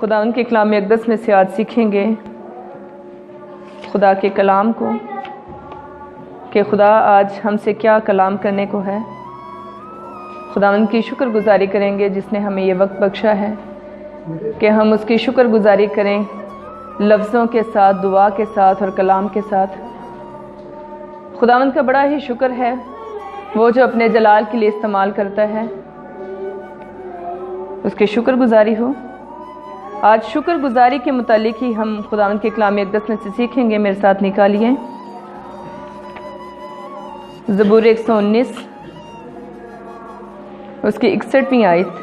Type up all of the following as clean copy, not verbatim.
خدا ان کے کلام اقدس میں سے آج سیکھیں گے خدا کے کلام کو کہ خدا آج ہم سے کیا کلام کرنے کو ہے۔ خدا ان کی شکر گزاری کریں گے جس نے ہمیں یہ وقت بخشا ہے کہ ہم اس کی شکر گزاری کریں لفظوں کے ساتھ، دعا کے ساتھ اور کلام کے ساتھ۔ خداوند کا بڑا ہی شکر ہے، وہ جو اپنے جلال کے لیے استعمال کرتا ہے، اس کی شکر گزاری ہو۔ آج شکر گزاری کے متعلق ہی ہم خداوند کے کلام اقدس میں سے سیکھیں گے۔ میرے ساتھ نکالیے زبور 119 اس کی 61ویں آیت۔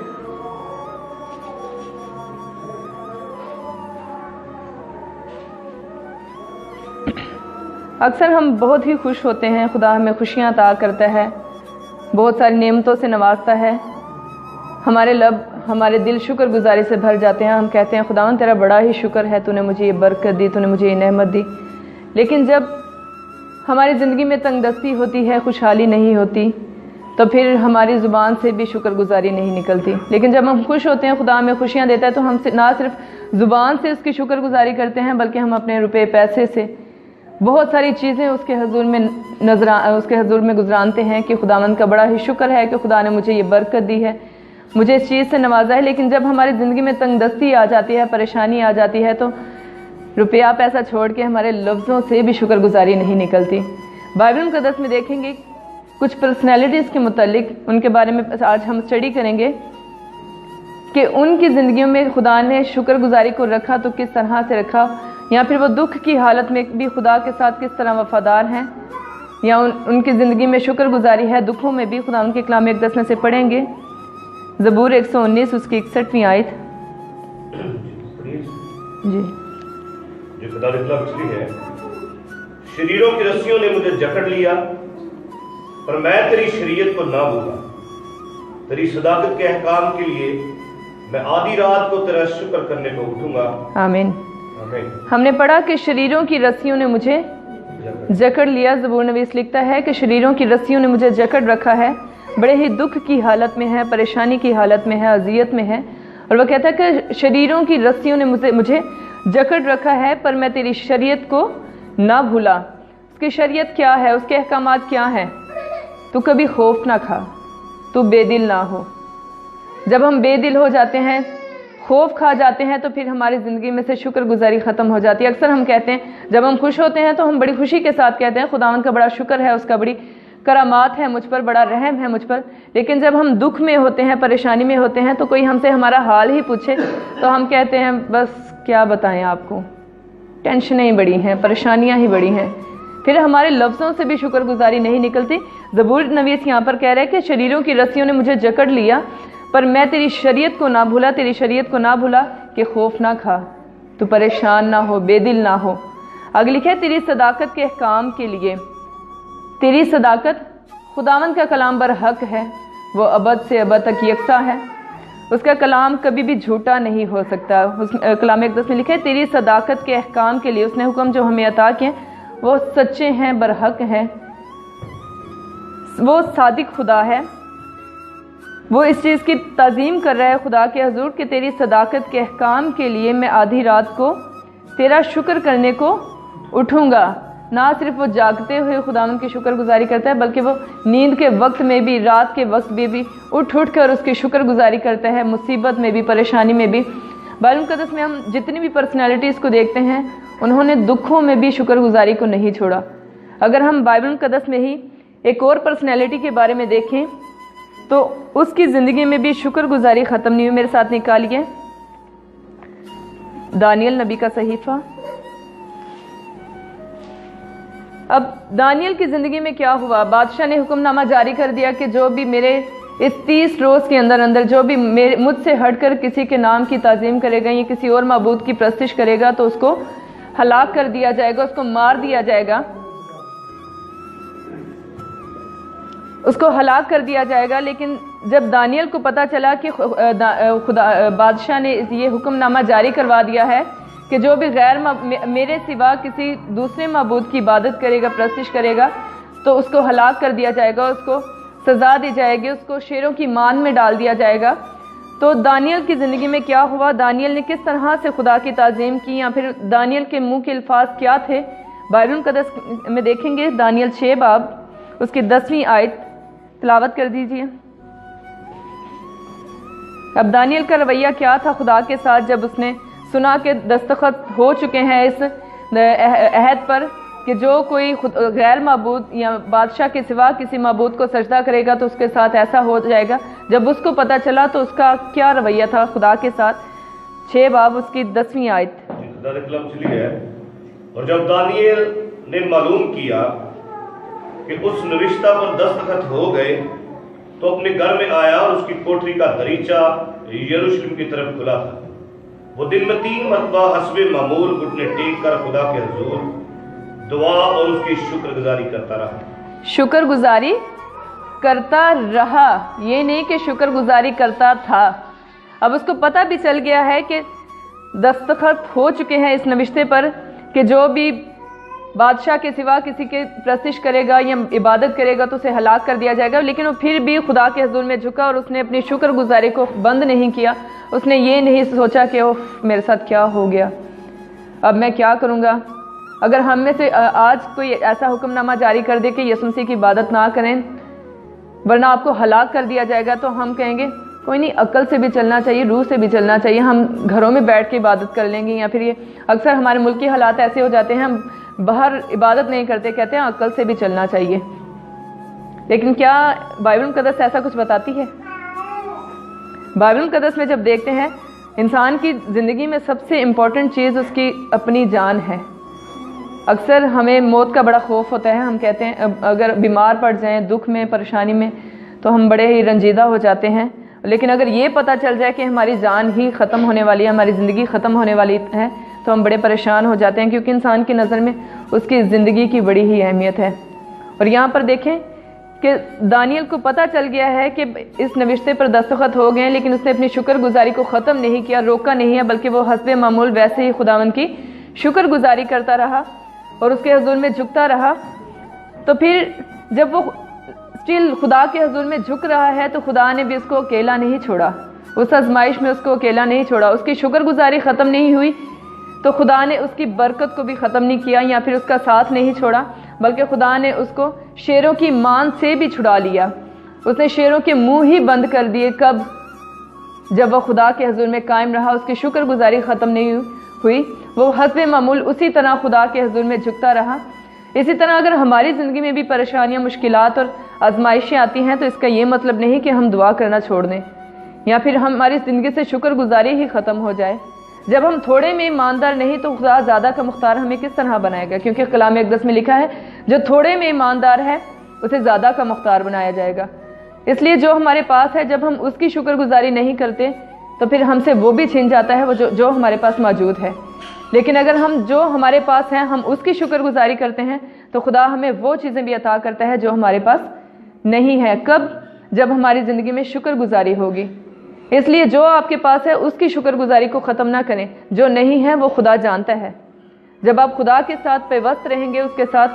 اکثر ہم بہت ہی خوش ہوتے ہیں، خدا ہمیں خوشیاں عطا کرتا ہے، بہت ساری نعمتوں سے نوازتا ہے، ہمارے لب، ہمارے دل شکر گزاری سے بھر جاتے ہیں۔ ہم کہتے ہیں خداوند تیرا بڑا ہی شکر ہے، تو نے مجھے یہ برکت دی، تو نے مجھے یہ نعمت دی۔ لیکن جب ہماری زندگی میں تنگ دستی ہوتی ہے، خوشحالی نہیں ہوتی، تو پھر ہماری زبان سے بھی شکر گزاری نہیں نکلتی۔ لیکن جب ہم خوش ہوتے ہیں، خدا ہمیں خوشیاں دیتا ہے، تو ہم نہ صرف زبان سے اس کی شکر گزاری کرتے ہیں بلکہ ہم اپنے روپے پیسے سے بہت ساری چیزیں اس کے حضور میں گزرانتے ہیں کہ خداوند کا بڑا ہی شکر ہے کہ خدا نے مجھے یہ برکت دی ہے، مجھے اس چیز سے نوازا ہے۔ لیکن جب ہماری زندگی میں تنگ دستی آ جاتی ہے، پریشانی آ جاتی ہے، تو روپیہ پیسہ چھوڑ کے ہمارے لفظوں سے بھی شکر گزاری نہیں نکلتی۔ بائبل مقدس میں دیکھیں گے کچھ پرسنالٹیز کے متعلق، ان کے بارے میں آج ہم اسٹڈی کریں گے کہ ان کی زندگیوں میں خدا نے شکر گزاری کو رکھا تو کس طرح سے رکھا، یا پھر وہ دکھ کی حالت میں بھی خدا کے ساتھ کس طرح وفادار ہیں، یا ان کی زندگی میں شکر گزاری ہے دکھوں میں بھی۔ خدا ان کے کلام اقدس میں سے پڑھیں گے زبور 119 اس کی 61ویں آیت۔ جی جو خدا نے کلام چلی ہے، شریروں کی رسیوں نے مجھے جکڑ لیا، پر میں تیری شریعت کو نہ بھولا۔ تیری صداقت کے احکام کے لیے میں آدھی رات کو تیرا شکر کرنے کو اٹھوں گا۔ آمین۔ آمین۔ ہم نے پڑھا کہ شریروں کی رسیوں نے مجھے جکڑ لیا۔ زبور نویس لکھتا ہے کہ شریروں کی رسیوں نے مجھے جکڑ رکھا ہے، بڑے ہی دکھ کی حالت میں ہے، پریشانی کی حالت میں ہے، اذیت میں ہے، اور وہ کہتا ہے کہ شریروں کی رسیوں نے مجھے جکڑ رکھا ہے، پر میں تیری شریعت کو نہ بھولا۔ اس کی شریعت کیا ہے، اس کے احکامات کیا ہیں؟ تو کبھی خوف نہ کھا، تو بے دل نہ ہو۔ جب ہم بے دل ہو جاتے ہیں، خوف کھا جاتے ہیں، تو پھر ہماری زندگی میں سے شکر گزاری ختم ہو جاتی ہے۔ اکثر ہم کہتے ہیں جب ہم خوش ہوتے ہیں تو ہم بڑی خوشی کے ساتھ کہتے ہیں خداوند کا بڑا شکر ہے، اس کا بڑی کرامات ہے مجھ پر، بڑا رحم ہے مجھ پر۔ لیکن جب ہم دکھ میں ہوتے ہیں، پریشانی میں ہوتے ہیں، تو کوئی ہم سے ہمارا حال ہی پوچھے تو ہم کہتے ہیں بس کیا بتائیں آپ کو، ٹینشنیں ہی بڑی ہیں، پریشانیاں ہی بڑی ہیں، پھر ہمارے لفظوں سے بھی شکر گزاری نہیں نکلتی۔ زبور نویس یہاں پر کہہ رہے کہ شریروں کی رسیوں نے مجھے جکڑ لیا، پر میں تیری شریعت کو نہ بھولا، تیری شریعت کو نہ بھولا کہ خوف نہ کھا، تو پریشان نہ ہو، بے دل نہ ہو۔ آگے لکھے تیری صداقت کے احکام کے لیے۔ تیری صداقت، خداوند کا کلام برحق ہے، وہ ابد سے ابد تک یکساں ہے، اس کا کلام کبھی بھی جھوٹا نہیں ہو سکتا۔ اس کلام اقدس میں لکھے تیری صداقت کے احکام کے لیے، اس نے حکم جو ہمیں عطا کیے وہ سچے ہیں، برحق ہیں، وہ صادق خدا ہے، وہ اس چیز کی تعظیم کر رہا ہے خدا کے حضور کہ تیری صداقت کے احکام کے لیے میں آدھی رات کو تیرا شکر کرنے کو اٹھوں گا۔ نہ صرف وہ جاگتے ہوئے خداوند کی شکر گزاری کرتا ہے بلکہ وہ نیند کے وقت میں بھی، رات کے وقت میں بھی اٹھ کر اس کی شکر گزاری کرتا ہے، مصیبت میں بھی، پریشانی میں بھی۔ بائبل مقدس میں ہم جتنی بھی پرسنالٹیز کو دیکھتے ہیں، انہوں نے دکھوں میں بھی شکر گزاری کو نہیں چھوڑا۔ اگر ہم بائبل مقدس میں ہی ایک اور پرسنالٹی کے بارے میں دیکھیں تو اس کی زندگی میں بھی شکر گزاری ختم نہیں ہوئی۔ میرے ساتھ نکالیے دانیل نبی کا صحیفہ۔ اب دانیل کی زندگی میں کیا ہوا؟ بادشاہ نے حکم نامہ جاری کر دیا کہ جو بھی میرے اس 30 روز کے اندر جو بھی مجھ سے ہٹ کر کسی کے نام کی تعظیم کرے گا یا کسی اور معبود کی پرستش کرے گا تو اس کو ہلاک کر دیا جائے گا، اس کو مار دیا جائے گا، اس کو ہلاک کر دیا جائے گا۔ لیکن جب دانیل کو پتہ چلا کہ بادشاہ نے یہ حکم نامہ جاری کروا دیا ہے کہ جو بھی میرے سوا کسی دوسرے معبود کی عبادت کرے گا، پرستش کرے گا، تو اس کو ہلاک کر دیا جائے گا، اس کو سزا دی جائے گی، اس کو شیروں کی مان میں ڈال دیا جائے گا، تو دانیل کی زندگی میں کیا ہوا، دانیل نے کس طرح سے خدا کی تعظیم کی، یا پھر دانیل کے منہ کے الفاظ کیا تھے، بائبل مقدس میں دیکھیں گے۔ دانیل 6 باب اس کی 10ویں آیت تلاوت کر دیجئے۔ اب دانیل کا رویہ کیا تھا خدا کے ساتھ جب اس نے سنا کہ دستخط ہو چکے ہیں اس عہد پر کہ جو کوئی غیر معبود یا بادشاہ کے سوا کسی معبود کو سجدہ کرے گا تو اس کے ساتھ ایسا ہو جائے گا۔ جب اس کو پتہ چلا تو اس کا کیا رویہ تھا خدا کے ساتھ۔ 6 باب اس کی 10ویں آیت۔ خدا نے کلام چلی ہے، اور جب دانیل نے معلوم کیا کہ اس نوشتہ پر دستخط ہو گئے تو اپنے گھر میں آیا، اور اس کی کوٹری کا دریچہ یروشلم کی طرف کھلا تھا۔ وہ دن میں 3 مرتبہ حسب معمول گھٹنے ٹیک کر خدا کے حضور دعا اور اس کی شکر گزاری کرتا رہا۔ شکر گزاری کرتا رہا، یہ نہیں کہ شکر گزاری کرتا تھا۔ اب اس کو پتہ بھی چل گیا ہے کہ دستخط ہو چکے ہیں اس نوشتے پر کہ جو بھی بادشاہ کے سوا کسی کے پرستش کرے گا یا عبادت کرے گا تو اسے ہلاک کر دیا جائے گا، لیکن وہ پھر بھی خدا کے حضور میں جھکا اور اس نے اپنی شکر گزاری کو بند نہیں کیا۔ اس نے یہ نہیں سوچا کہ اوہ میرے ساتھ کیا ہو گیا، اب میں کیا کروں گا۔ اگر ہم میں سے آج کوئی ایسا حکم نامہ جاری کر دے کہ یسوع مسیح کی عبادت نہ کریں ورنہ آپ کو ہلاک کر دیا جائے گا، تو ہم کہیں گے کوئی نہیں، عقل سے بھی چلنا چاہیے، روح سے بھی چلنا چاہیے، ہم گھروں میں بیٹھ کے عبادت کر لیں گے۔ یا پھر یہ اکثر ہمارے ملکی حالات ایسے ہو جاتے ہیں، ہم باہر عبادت نہیں کرتے، کہتے ہیں عقل سے بھی چلنا چاہیے۔ لیکن کیا بائبل مقدس ایسا کچھ بتاتی ہے؟ بائبل مقدس میں جب دیکھتے ہیں انسان کی زندگی میں سب سے امپورٹنٹ چیز اس کی اپنی جان ہے۔ اکثر ہمیں موت کا بڑا خوف ہوتا ہے، ہم کہتے ہیں اگر بیمار پڑ جائیں، دکھ میں، پریشانی میں، تو ہم بڑے ہی رنجیدہ ہو جاتے ہیں۔ لیکن اگر یہ پتہ چل جائے کہ ہماری جان ہی ختم ہونے والی ہے، ہماری زندگی ختم ہونے والی ہے، تو ہم بڑے پریشان ہو جاتے ہیں، کیونکہ انسان کی نظر میں اس کی زندگی کی بڑی ہی اہمیت ہے۔ اور یہاں پر دیکھیں کہ دانیل کو پتہ چل گیا ہے کہ اس نوشتے پر دستخط ہو گئے ہیں، لیکن اس نے اپنی شکر گزاری کو ختم نہیں کیا، روکا نہیں ہے، بلکہ وہ حسب معمول ویسے ہی خداوند کی شکر گزاری کرتا رہا اور اس کے حضور میں جھکتا رہا۔ تو پھر جب وہ اسٹل خدا کے حضور میں جھک رہا ہے تو خدا نے بھی اس کو اکیلا نہیں چھوڑا، اس آزمائش میں اس کو اکیلا نہیں چھوڑا۔ اس کی شکر گزاری ختم نہیں ہوئی تو خدا نے اس کی برکت کو بھی ختم نہیں کیا یا پھر اس کا ساتھ نہیں چھوڑا، بلکہ خدا نے اس کو شیروں کی مان سے بھی چھڑا لیا۔ اس نے شیروں کے منہ ہی بند کر دیے۔ کب؟ جب وہ خدا کے حضور میں قائم رہا، اس کی شکر گزاری ختم نہیں ہوئی، وہ حسب معمول اسی طرح خدا کے حضور میں جھکتا رہا۔ اسی طرح اگر ہماری زندگی میں بھی پریشانیاں، مشکلات اور آزمائشیں آتی ہیں تو اس کا یہ مطلب نہیں کہ ہم دعا کرنا چھوڑ دیں یا پھر ہماری زندگی سے شکر گزاری ہی ختم ہو جائے۔ جب ہم تھوڑے میں ایماندار نہیں تو خدا زیادہ کا مختار ہمیں کس طرح بنائے گا، کیونکہ کلام اقدس میں لکھا ہے جو تھوڑے میں ایماندار ہے اسے زیادہ کا مختار بنایا جائے گا۔ اس لیے جو ہمارے پاس ہے جب ہم اس کی شکر گزاری نہیں کرتے تو پھر ہم سے وہ بھی چھن جاتا ہے وہ جو ہمارے پاس موجود ہے۔ لیکن اگر ہم جو ہمارے پاس ہیں ہم اس کی شکر گزاری کرتے ہیں تو خدا ہمیں وہ چیزیں بھی عطا کرتا ہے جو ہمارے پاس نہیں ہے۔ کب؟ جب ہماری زندگی میں شکر گزاری ہوگی۔ اس لیے جو آپ کے پاس ہے اس کی شکر گزاری کو ختم نہ کریں، جو نہیں ہے وہ خدا جانتا ہے۔ جب آپ خدا کے ساتھ پیوست رہیں گے، اس کے ساتھ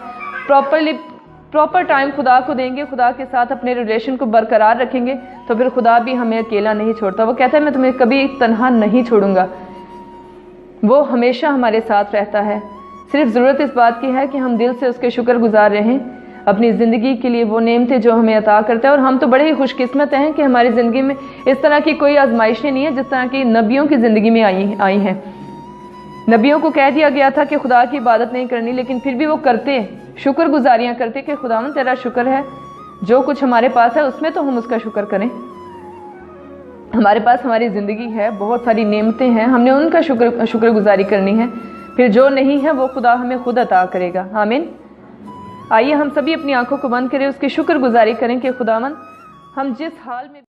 پراپر ٹائم خدا کو دیں گے، خدا کے ساتھ اپنے ریلیشن کو برقرار رکھیں گے، تو پھر خدا بھی ہمیں اکیلا نہیں چھوڑتا۔ وہ کہتا ہے میں تمہیں کبھی تنہا نہیں چھوڑوں گا، وہ ہمیشہ ہمارے ساتھ رہتا ہے۔ صرف ضرورت اس بات کی ہے کہ ہم دل سے اس کے شکر گزار رہیں اپنی زندگی کے لیے، وہ نعمتیں جو ہمیں عطا کرتا ہے۔ اور ہم تو بڑے ہی خوش قسمت ہیں کہ ہماری زندگی میں اس طرح کی کوئی آزمائشیں نہیں ہیں جس طرح کی نبیوں کی زندگی میں آئی ہیں۔ نبیوں کو کہہ دیا گیا تھا کہ خدا کی عبادت نہیں کرنی، لیکن پھر بھی وہ کرتے، شکر گزاریاں کرتے کہ خداوند تیرا شکر ہے، جو کچھ ہمارے پاس ہے اس میں تو ہم اس کا شکر کریں۔ ہمارے پاس ہماری زندگی ہے، بہت ساری نعمتیں ہیں، ہم نے ان کا شکر گزاری کرنی ہے، پھر جو نہیں ہے وہ خدا ہمیں خود عطا کرے گا۔ آمین۔ آئیے ہم سبھی اپنی آنکھوں کو بند کریں، اس کی شکر گزاری کریں کہ خداوند ہم جس حال میں